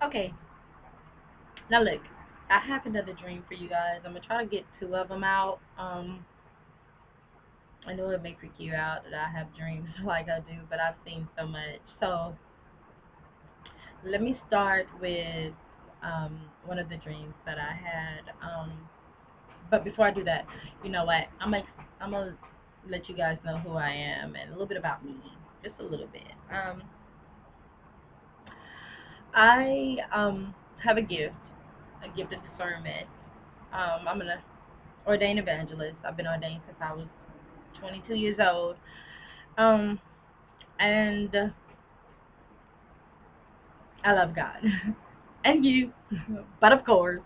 Okay, now look, I have another dream for you guys. I'm gonna try to get two of them out. I know it may freak you out that I have dreams like I do, but I've seen so much. So let me start with one of the dreams that I had. But before I do that, you know what? I'm gonna let you guys know who I am and a little bit about me, just a little bit. I have a gift of discernment. I'm an ordained evangelist. I've been ordained since I was 22 years old. Um, and I love God and you, but of course.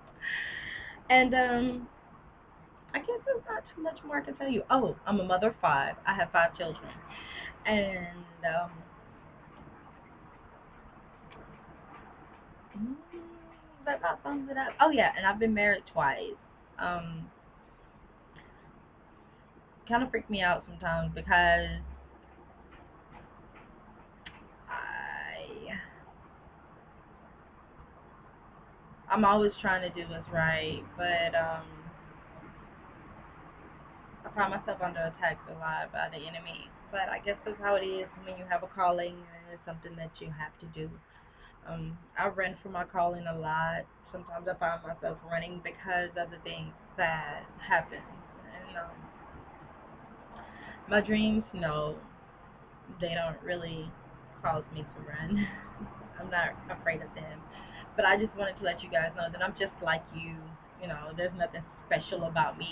And I guess there's not too much more I can tell you. Oh, I'm a mother of five. I have five children, and mm, that about sums it up. Oh yeah, and I've been married twice. Um, Kind of freak me out sometimes because I I'm always trying to do what's right, but I find myself under attack a lot by the enemy. But I guess that's how it is when you have a calling and it's something that you have to do. I run from my calling a lot. Sometimes I find myself running because of the things that happen. And my dreams, no, they don't really cause me to run. I'm not afraid of them. But I just wanted to let you guys know that I'm just like you. You know, there's nothing special about me.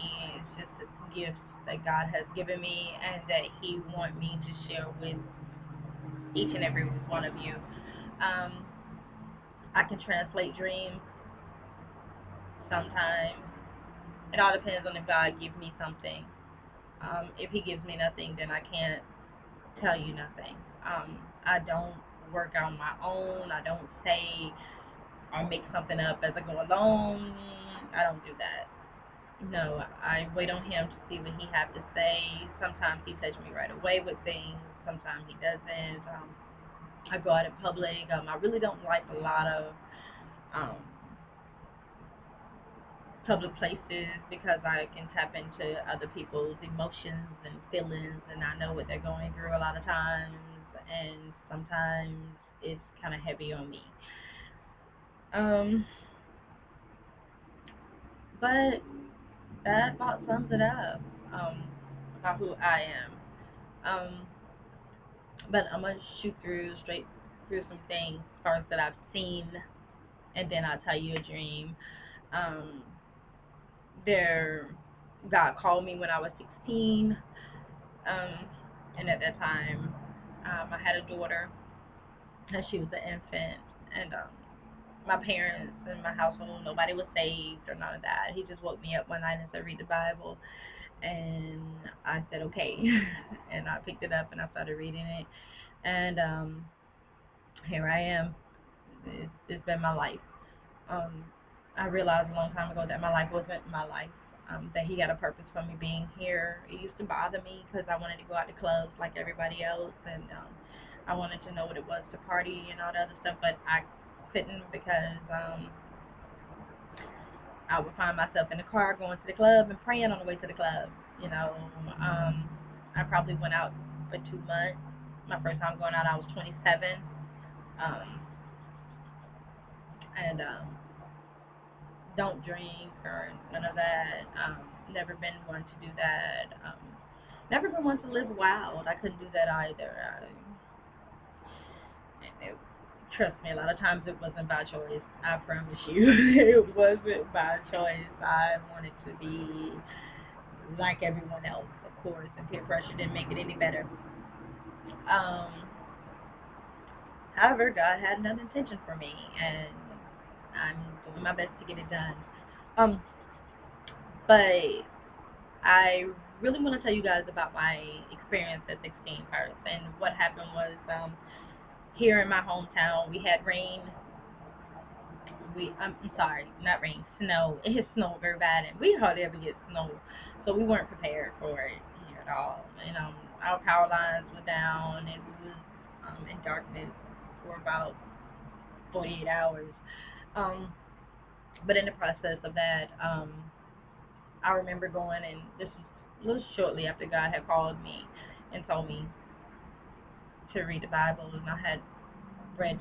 It's just gifts that God has given me and that He wants me to share with each and every one of you. Um, I can translate dreams sometimes. It all depends on if God gives me something. If He gives me nothing, then I can't tell you nothing. I don't work on my own. I don't say or make something up as I go along. I don't do that. No, I wait on him to see what he has to say. Sometimes he touches me right away with things. Sometimes he doesn't. I go out in public. I really don't like a lot of um, public places because I can tap into other people's emotions and feelings, and I know what they're going through a lot of times. And sometimes it's kind of heavy on me. Um, but that about sums it up about who I am. Um, but I'm gonna shoot straight through some things first that I've seen, and then I'll tell you a dream. Um, there, God called me when I was 16, um, and at that time, I had a daughter, and she was an infant, and my parents and my household, nobody was saved or none of that. He just woke me up one night and said, "Read the Bible." And I said okay, and I picked it up and I started reading it, and here I am. It's been my life. Um, I realized a long time ago that my life wasn't my life. That he had a purpose for me being here. It used to bother me because I wanted to go out to clubs like everybody else, and I wanted to know what it was to party and all the other stuff, but I couldn't because I would find myself in the car going to the club and praying on the way to the club. You know, I probably went out for 2 months. My first time going out, I was 27, um, and don't drink or none of that. Never been one to do that. Never been one to live wild. I couldn't do that either. It, trust me, a lot of times it wasn't by choice. I promise you, it wasn't by choice. I wanted to be like everyone else, of course, and peer pressure didn't make it any better. Um, However, God had another intention for me, and I'm doing my best to get it done. Um, but I really want to tell you guys about my experience at 16 first. And what happened was here in my hometown, we had rain. I'm sorry, not rain, snow. It had snowed very bad, and we hardly ever get snow, so we weren't prepared for it here at all. And our power lines were down, and we was in darkness for about 48 hours. Um, but in the process of that, I remember going, and this was a little shortly after God had called me and told me to read the Bible, and I had read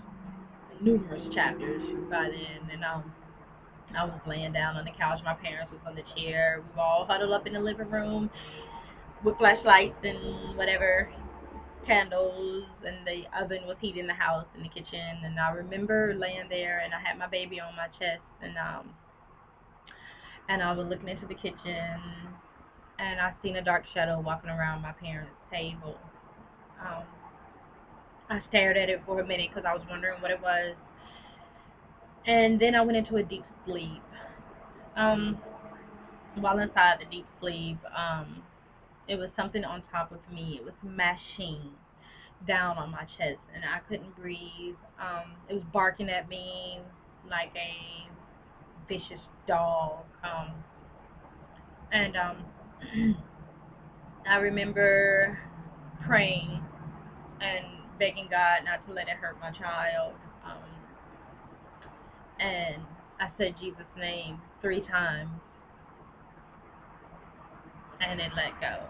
numerous chapters by then, and I was laying down on the couch. My parents was on the chair. We were all huddled up in the living room with flashlights and whatever, candles, and the oven was heating the house in the kitchen. And I remember laying there, and I had my baby on my chest, and I was looking into the kitchen, and I seen a dark shadow walking around my parents' table. Um, I stared at it for a minute because I was wondering what it was, and then I went into a deep sleep. Um, while inside the deep sleep, it was something on top of me. It was mashing down on my chest, and I couldn't breathe. It was barking at me like a vicious dog. And I remember praying and begging God not to let it hurt my child. Um, and I said Jesus' name 3 times, and it let go.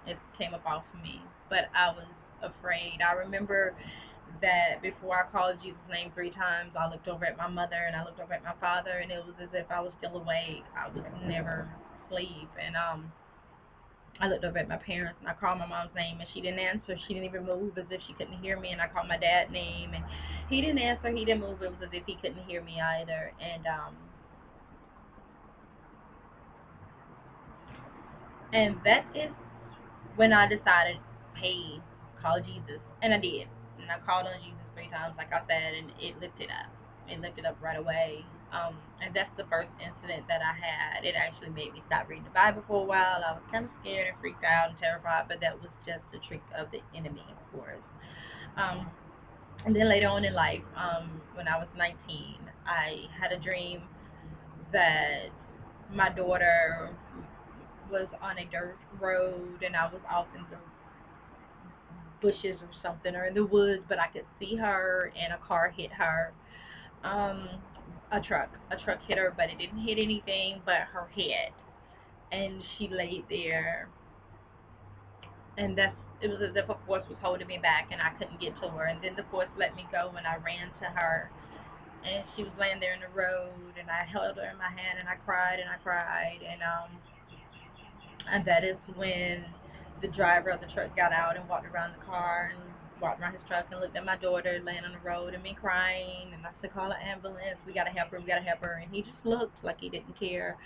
It came up off of me, but I was afraid. I remember that before I called Jesus' name 3 times, I looked over at my mother and I looked over at my father, and it was as if I was still awake. I was never asleep, and I looked over at my parents and I called my mom's name and she didn't answer. She didn't even move, as if she couldn't hear me. And I called my dad's name and he didn't answer. He didn't move. It was as if he couldn't hear me either. And that is when I decided, hey, call Jesus. And I did. And I called on Jesus 3 times, like I said, and it lifted up. It lifted up right away. And that's the first incident that I had. It actually made me stop reading the Bible for a while. I was kind of scared and freaked out and terrified, but that was just the trick of the enemy, of course. Um, and then later on in life, when I was 19, I had a dream that my daughter was on a dirt road and I was off in the bushes or something or in the woods, but I could see her and a car hit her. Um, a truck hit her, but it didn't hit anything but her head, and she laid there, and it was as if a force was holding me back, and I couldn't get to her, and then the force let me go, and I ran to her, and she was laying there in the road, and I held her in my hand, and I cried and I cried, and that is when the driver of the truck got out and walked around the car and walked around his truck and looked at my daughter laying on the road and me crying. And I said, call an ambulance. We got to help her. We got to help her. And he just looked like he didn't care.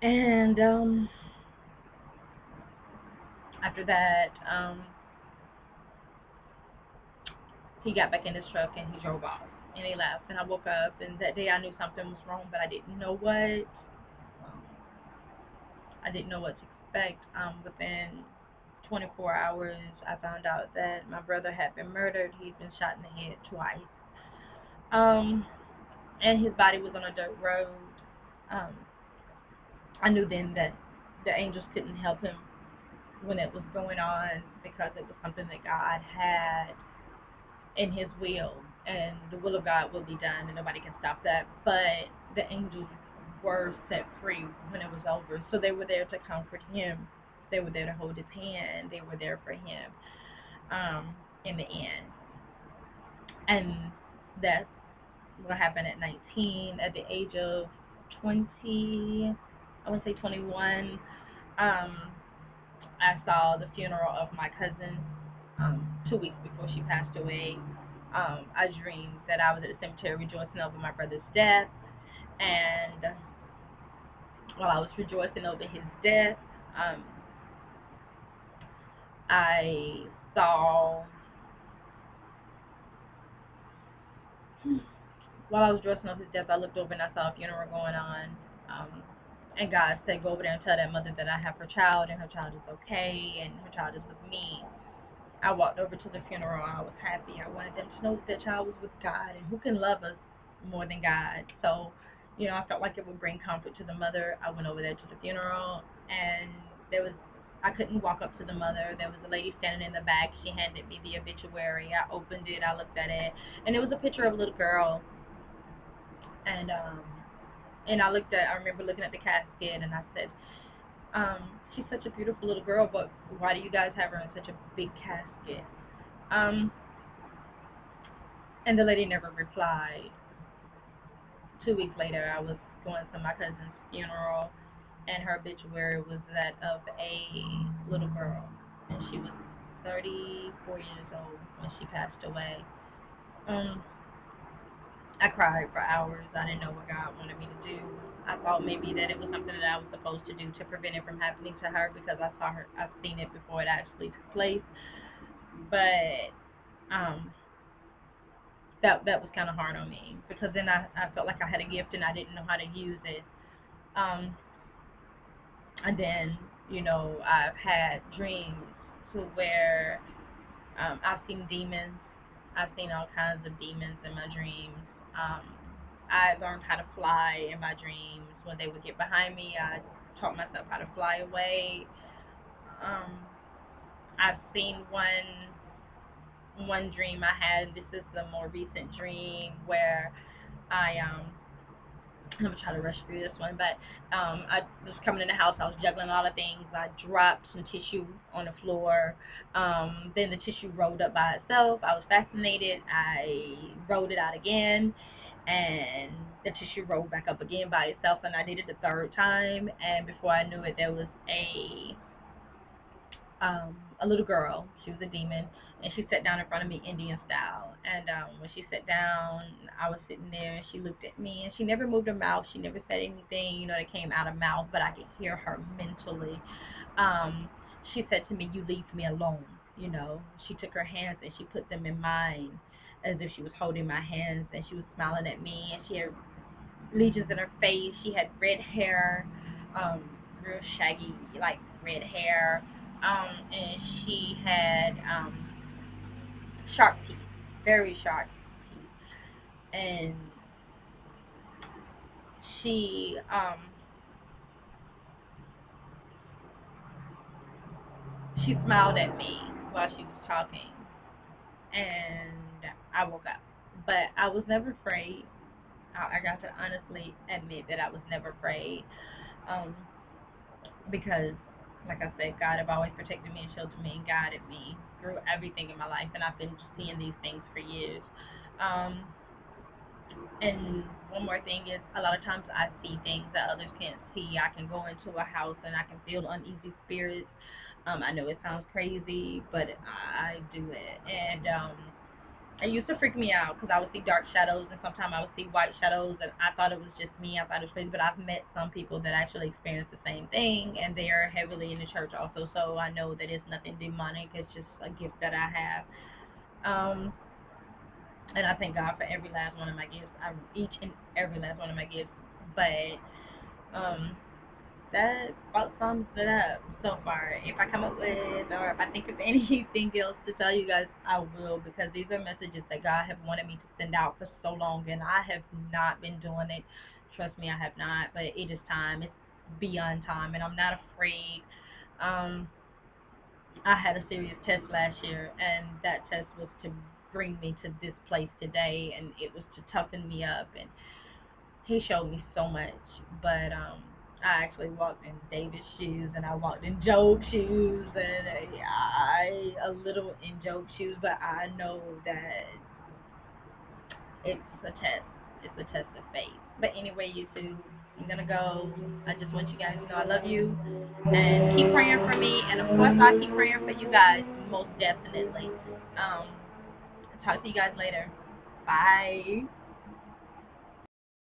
And after that, he got back in his truck and he drove off. And he left. And I woke up. And that day I knew something was wrong, but I didn't know what. I didn't know what to expect. Within 24 hours, I found out that my brother had been murdered. He'd been shot in the head twice. Um, and his body was on a dirt road. Um, I knew then that the angels couldn't help him when it was going on because it was something that God had in his will, and the will of God will be done, and nobody can stop that. But the angels were set free when it was over, so they were there to comfort him. They were there to hold his hand. They were there for him in the end. And that's what happened at 19. At the age of 20, I want to say 21, um, I saw the funeral of my cousin 2 weeks before she passed away. I dreamed that I was at the cemetery rejoicing over my brother's death, and while I was rejoicing over his death, um, I saw, while I was rejoicing over his death, I looked over and I saw a funeral going on. And God said, go over there and tell that mother that I have her child and her child is okay and her child is with me. I walked over to the funeral. I was happy. I wanted them to know that their child was with God, and who can love us more than God? So, I felt like it would bring comfort to the mother. I went over there to the funeral, and there was I couldn't walk up to the mother. There was a lady standing in the back. She handed me the obituary. I opened it. I looked at it, and it was a picture of a little girl. And I remember looking at the casket, and I said, she's such a beautiful little girl, but why do you guys have her in such a big casket? Um, and the lady never replied. 2 weeks later, I was going to my cousin's funeral, and her obituary was that of a little girl, and she was 34 years old when she passed away. Um, I cried for hours. I didn't know what God wanted me to do. I thought maybe that it was something that I was supposed to do to prevent it from happening to her because I've seen it before it actually took place. But um, that was kind of hard on me because then I felt like I had a gift and I didn't know how to use it. Um, and then, I've had dreams to where I've seen demons. I've seen all kinds of demons in my dreams. Um, I learned how to fly in my dreams. When they would get behind me, I taught myself how to fly away. Um, I've seen one dream I had. This is the more recent dream where I I'm gonna try to rush through this one, but I was coming in the house. I was juggling all the things. I dropped some tissue on the floor. Then the tissue rolled up by itself. I was fascinated. I rolled it out again, and the tissue rolled back up again by itself. And I did it the third time, and before I knew it, there was a little girl. She was a demon, and she sat down in front of me Indian style. And when she sat down, I was sitting there, and she looked at me, and she never moved her mouth. She never said anything, that came out of mouth, but I could hear her mentally. Um, she said to me, "You leave me alone." She took her hands and she put them in mine, as if she was holding my hands, and she was smiling at me, and she had lesions in her face. She had red hair, um, real shaggy, like red hair, and she had sharp teeth, very sharp teeth, and she she smiled at me while she was talking, and I woke up, but I was never afraid. I got to honestly admit that I was never afraid, um, because, like I said, God have always protected me and sheltered me and guided me through everything in my life, and I've been seeing these things for years. Um, and one more thing is, a lot of times I see things that others can't see. I can go into a house and I can feel uneasy spirits. I know it sounds crazy, but I do it, and it used to freak me out because I would see dark shadows, and sometimes I would see white shadows, and I thought it was just me. I thought it was crazy, but I've met some people that actually experience the same thing, and they are heavily in the church also. So I know that it's nothing demonic. It's just a gift that I have. Um, and I thank God for every last one of my gifts. Each and every last one of my gifts. But um, that about sums it up so far. If I come up with, or if I think of anything else to tell you guys, I will, because these are messages that God have wanted me to send out for so long, and I have not been doing it. Trust me, I have not. But it is time. It's beyond time, and I'm not afraid. Um, I had a serious test last year, and that test was to bring me to this place today, and it was to toughen me up, and he showed me so much. But I actually walked in David's shoes, and I walked in Job's shoes, and I a little in Job's shoes, but I know that it's a test. It's a test of faith. But anyway, you two, I'm gonna go. I just want you guys to know I love you, and keep praying for me, and of course I'll keep praying for you guys, most definitely. Talk to you guys later. Bye.